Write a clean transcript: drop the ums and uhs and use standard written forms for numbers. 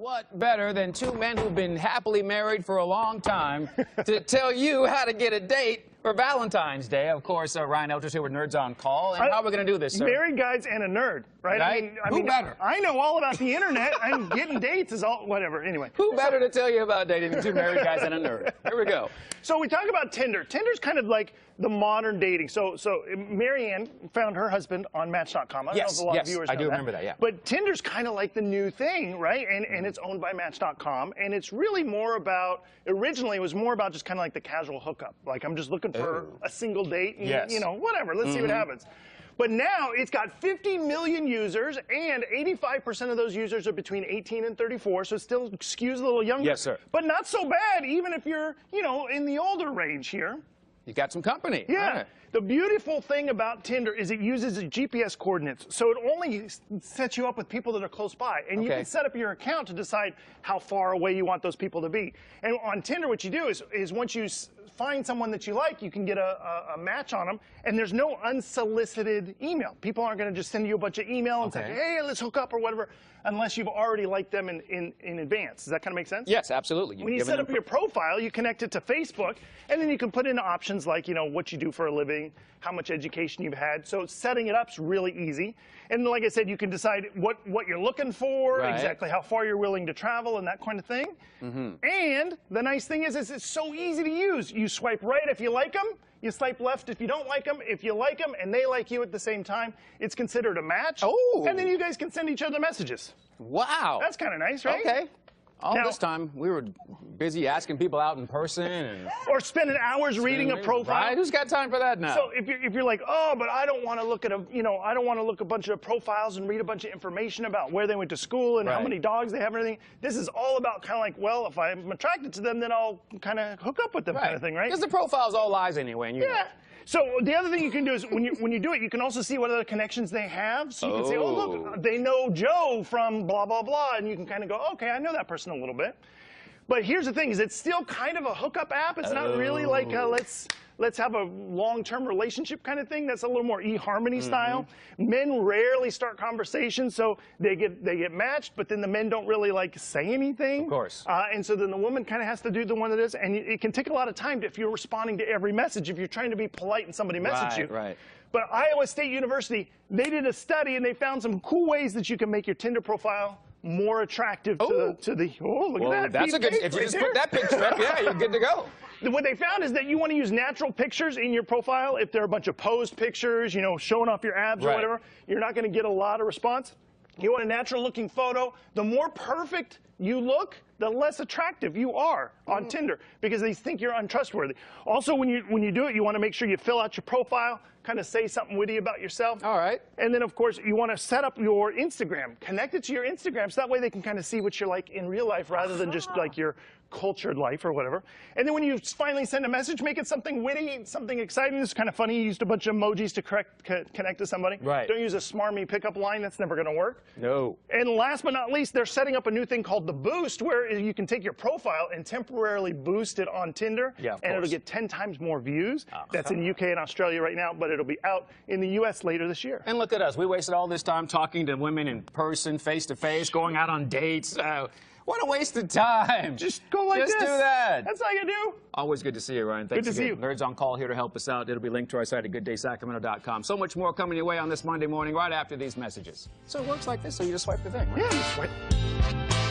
what better than two men who've been happily married for a long time to tell you how to get a date for Valentine's Day? Of course, Ryan Elter's here with Nerds on Call. And how are we going to do this, sir? Married guys and a nerd, right? I mean, better? I know all about the internet. I'm getting dates is all, whatever. Anyway. Who better to tell you about dating than two married guys and a nerd? Here we go. So we talk about Tinder. Tinder's kind of like the modern dating. So Marianne found her husband on Match.com. I don't know if a lot of viewers know I do remember that, yeah. But Tinder's kind of like the new thing, right? And it's owned by Match.com. And it's really more about, originally it was more about just kind of like the casual hookup. Like, I'm just looking for a single date, and, you know, whatever, let's see what happens. But now it's got 50 million users, and 85% of those users are between 18 and 34, so it still skews a little younger. Yes, sir. But not so bad, even if you're, you know, in the older range here. You got some company. Yeah. Right. The beautiful thing about Tinder is it uses GPS coordinates, so it only sets you up with people that are close by. And you can set up your account to decide how far away you want those people to be. And on Tinder, what you do is once you find someone that you like, you can get a match on them, and there's no unsolicited email. People aren't going to just send you a bunch of email and say, hey, let's hook up or whatever, unless you've already liked them in advance. Does that kind of make sense? Yes, absolutely. When you set up your profile, you connect it to Facebook, and then you can put in options like, you know, what you do for a living, how much education you've had. So setting it up is really easy. And like I said, you can decide what you're looking for, exactly how far you're willing to travel, and that kind of thing. And the nice thing is it's so easy to use. You swipe right if you like them. You swipe left if you don't like them. If you like them and they like you at the same time, it's considered a match. And then you guys can send each other messages. Wow. That's kind of nice, right? Okay. All this time, we were busy asking people out in person. Or spending hours reading a profile. Right? Who's got time for that now? So if you're like, oh, but I don't want to look at I don't want to look a bunch of profiles and read a bunch of information about where they went to school and how many dogs they have and everything. This is all about kind of like, well, if I'm attracted to them, then I'll kind of hook up with them kind of thing, right? Because the profile's all lies anyway, and you know. So the other thing you can do is when you do it, you can also see what other connections they have. So you can say, oh, look, they know Joe from blah, blah, blah. And you can kind of go, okay, I know that person a little bit. But here's the thing, is it's still kind of a hookup app. It's not really like let's have a long-term relationship kind of thing. That's a little more eHarmony style. Men rarely start conversations, so they get matched, but then the men don't really like say anything. Of course. And so then the woman kind of has to do the one that is, and it can take a lot of time if you're responding to every message, if you're trying to be polite and somebody messages you. Right. But Iowa State University, they did a study and they found some cool ways that you can make your Tinder profile more attractive to the look at that. That's a good, if you just put that picture up, yeah, you're good to go. What they found is that you want to use natural pictures in your profile. If there are a bunch of posed pictures, you know, showing off your abs or whatever, you're not going to get a lot of response. You want a natural-looking photo. The more perfect you look, the less attractive you are on Tinder, because they think you're untrustworthy. Also, when you do it, you want to make sure you fill out your profile, kind of say something witty about yourself. All right. And then, of course, you want to set up your Instagram. Connect it to your Instagram, so that way they can kind of see what you're like in real life rather than just like your cultured life or whatever. And then when you finally send a message, make it something witty, something exciting. It's kind of funny. You used a bunch of emojis to connect to somebody. Right. Don't use a smarmy pickup line. That's never going to work. No. And last but not least, they're setting up a new thing called the Boost, where you can take your profile and temporarily boost it on Tinder. Yeah, and it'll get 10 times more views. That's in UK and Australia right now, but it'll be out in the US later this year. And look at us. We wasted all this time talking to women in person, face-to-face, going out on dates. What a waste of time. Just go like this. Just do that. That's all you do. Always good to see you, Ryan. Thanks good to see you. Nerds on Call here to help us out. It'll be linked to our site at gooddaysacramento.com. So much more coming your way on this Monday morning right after these messages. So it works like this, so you just swipe the thing, right? Yeah, you swipe.